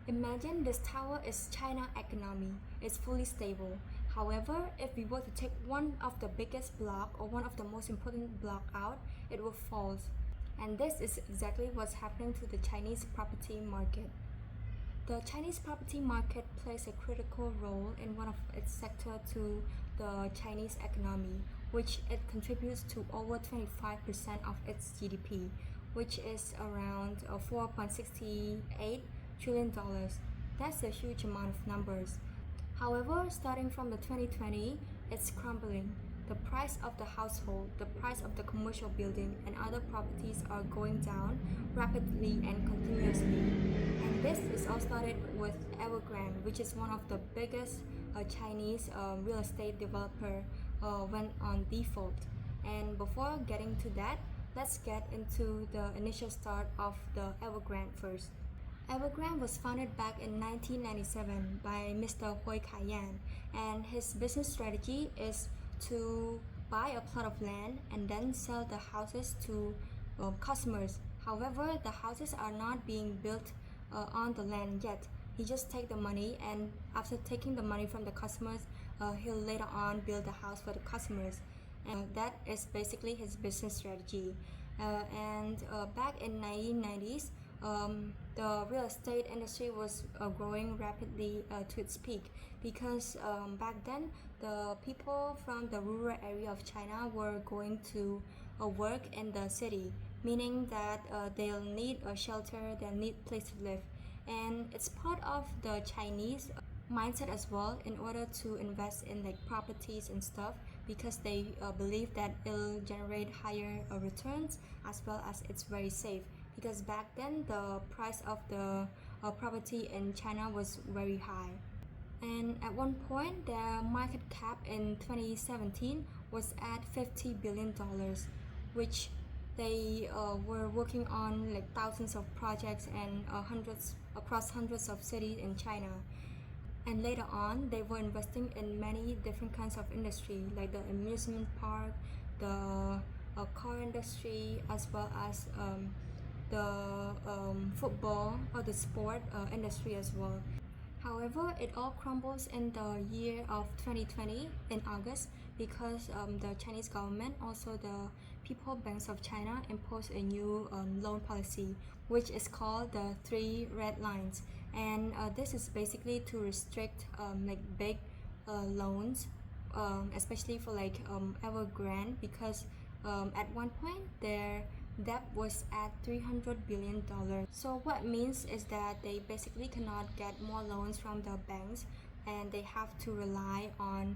Imagine this tower is China economy. It's fully stable. However, if we were to take one of the biggest block or one of the most important block out, it will fall. And this is exactly what's happening to the Chinese property market. The Chinese property market plays a critical role in one of its sector to the Chinese economy, which it contributes to over 25% of its GDP, which is around $4.68 trillion. That's a huge amount of numbers. However, starting from the 2020, it's crumbling. The price of the household, the price of the commercial building, and other properties are going down rapidly and continuously. And this is all started with Evergrande, which is one of the biggest Chinese real estate developer went on default. And before getting to that, let's get into the initial start of the Evergrande first. Evergrande was founded back in 1997 by Mr. Hui Kaiyan, and his business strategy is to buy a plot of land and then sell the houses to customers. However, the houses are not being built on the land yet. He just take the money, and after taking the money from the customers, he'll later on build the house for the customers. And that is basically his business strategy. And back in 1990s, the real estate industry was growing rapidly to its peak because back then the people from the rural area of China were going to work in the city, meaning that they'll need a shelter, they'll need place to live, and it's part of the Chinese mindset as well in order to invest in like properties and stuff because they believe that it'll generate higher returns as well as it's very safe because back then the price of the property in China was very high. And at one point, their market cap in 2017 was at $50 billion, which they were working on like thousands of projects and hundreds of cities in China. And later on, they were investing in many different kinds of industry, like the amusement park, the car industry, as well as the football or the sport industry as well. However, it all crumbles in the year of 2020 in August because the Chinese government, also the People Banks of China, imposed a new loan policy, which is called the Three Red Lines. And this is basically to restrict like big loans, especially for like Evergrande, because at one point their debt was at $300 billion. So what means is that they basically cannot get more loans from the banks and they have to rely on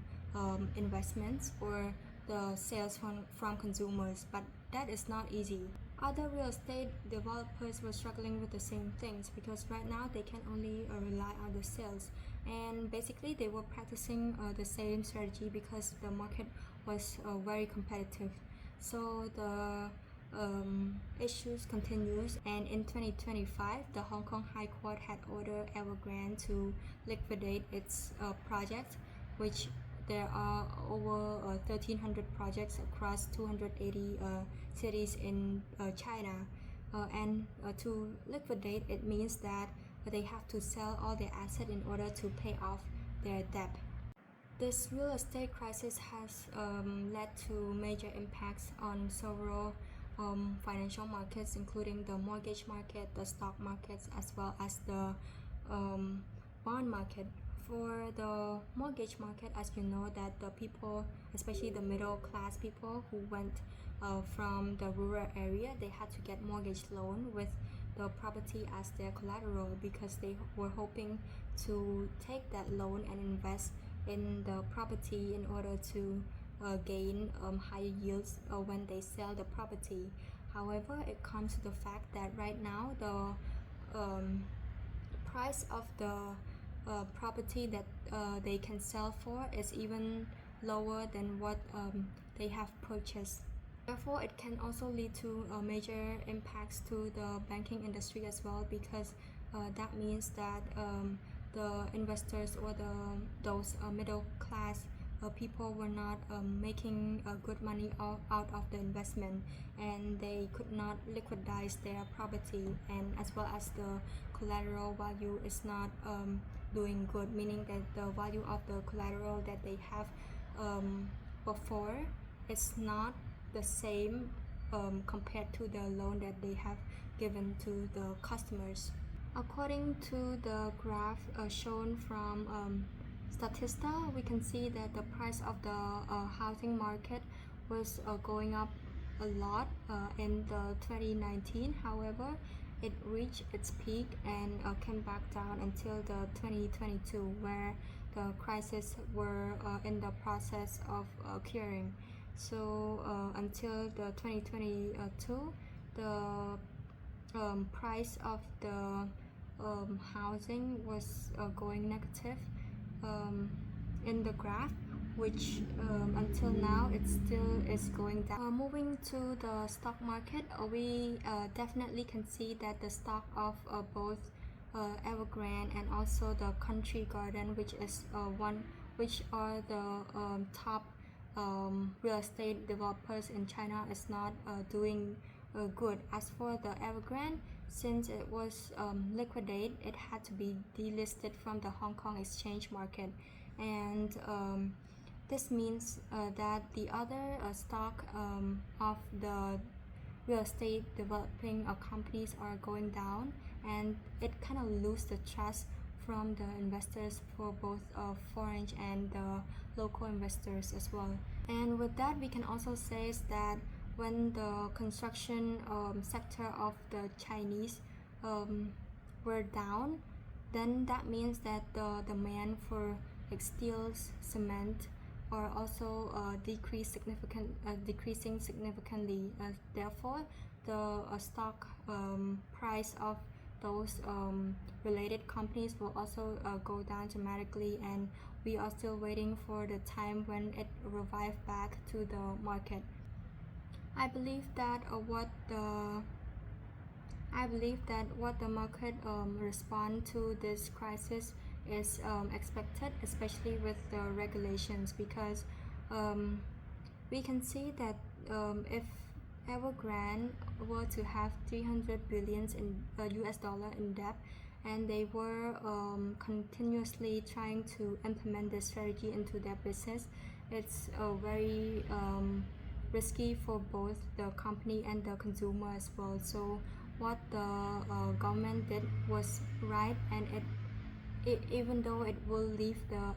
investments or the sales from consumers, but that is not easy. Other real estate developers were struggling with the same things because right now they can only rely on the sales, and basically they were practicing the same strategy because the market was very competitive. So the issues continues, and in 2025 the Hong Kong High Court had ordered Evergrande to liquidate its project, which there are over 1,300 projects across 280 cities in China, and to liquidate it means that they have to sell all their assets in order to pay off their debt. This real estate crisis has led to major impacts on several financial markets, including the mortgage market, the stock markets, as well as the bond market. For the mortgage market, as you know, that the people, especially the middle class people who went from the rural area, they had to get mortgage loan with the property as their collateral because they were hoping to take that loan and invest in the property in order to gain higher yields when they sell the property. However, it comes to the fact that right now the price of the property that they can sell for is even lower than what they have purchased. Therefore, it can also lead to major impacts to the banking industry as well because that means that the investors or those middle class people were not making good money out of the investment, and they could not liquidize their property, and as well as the collateral value is not doing good, meaning that the value of the collateral that they have before is not the same compared to the loan that they have given to the customers. According to the graph shown from Statista, we can see that the price of the housing market was going up a lot in the 2019. However, it reached its peak and came back down until the 2022, where the crisis were in the process of curing. So until the 2022, the price of the housing was going negative in the graph, which until now it still is going down. Moving to the stock market, we definitely can see that the stock of both Evergrande and also the Country Garden, which are the top real estate developers in China, is not doing good. As for the Evergrande, since it was liquidated, it had to be delisted from the Hong Kong exchange market, and this means that the other stock of the real estate developing companies are going down, and it kind of lose the trust from the investors for both foreign and the local investors as well. And with that, we can also say is that when the construction sector of the Chinese were down, then that means that the demand for like steels, cement are also decreasing significantly. Therefore, the stock price of those related companies will also go down dramatically, and we are still waiting for the time when it revive back to the market. I believe that what the market respond to this crisis is expected, especially with the regulations, because we can see that if Evergrande were to have 300 billions in US dollar in debt, and they were continuously trying to implement this strategy into their business, it's very risky for both the company and the consumer as well. So what the government did was right, and even though it will leave the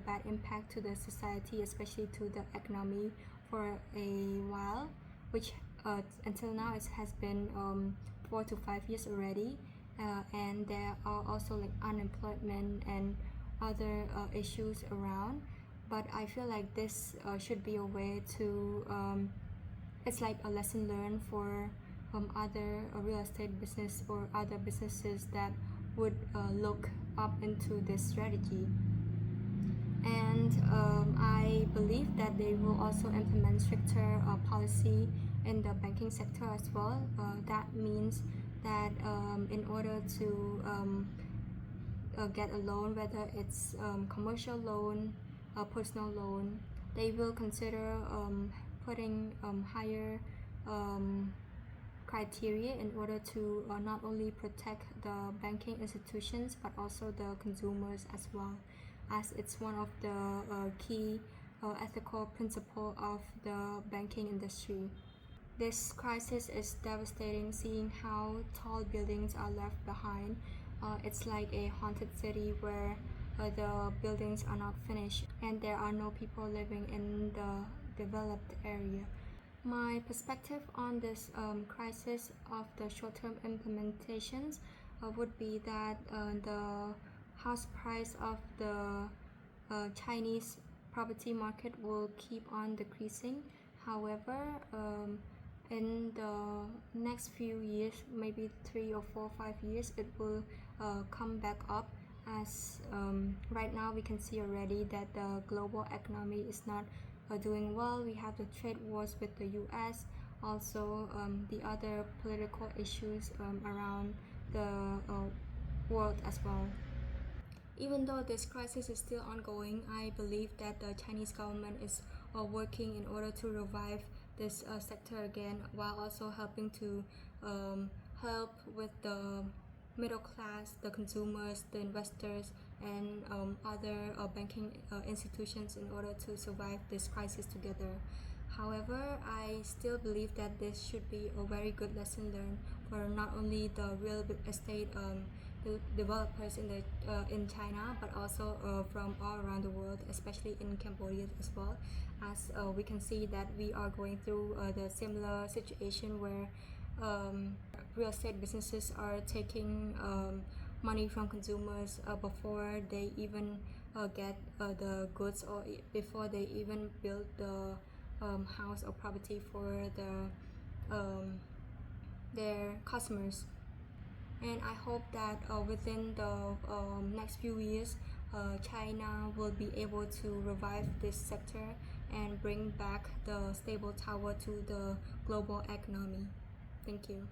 bad impact to the society, especially to the economy for a while, which until now it has been 4 to 5 years already, and there are also like unemployment and other issues around. But I feel like this should be a way to it's like a lesson learned for other real estate business or other businesses that would look up into this strategy. And I believe that they will also implement stricter policy in the banking sector as well. That means that in order to get a loan, whether it's commercial loan, personal loan, they will consider putting higher criteria in order to not only protect the banking institutions but also the consumers as well, as it's one of the key ethical principle of the banking industry. This crisis is devastating, seeing how tall buildings are left behind. It's like a haunted city where the buildings are not finished and there are no people living in the developed area. My perspective on this crisis of the short-term implementations would be that the house price of the Chinese property market will keep on decreasing. However, in the next few years, maybe 3 or 4 or 5 years, it will come back up, as right now we can see already that the global economy is not doing well. We have the trade wars with the US, also the other political issues around the world as well. Even though this crisis is still ongoing, I believe that the Chinese government is working in order to revive this sector again, while also helping to help with the middle class, the consumers, the investors, and other banking institutions in order to survive this crisis together. However, I still believe that this should be a very good lesson learned for not only the real estate developers in China, but also from all around the world, especially in Cambodia as well, as we can see that we are going through the similar situation where real estate businesses are taking money from consumers before they even get the goods, or before they even build the house or property for their customers. And I hope that within the next few years, China will be able to revive this sector and bring back the stable tower to the global economy. Thank you.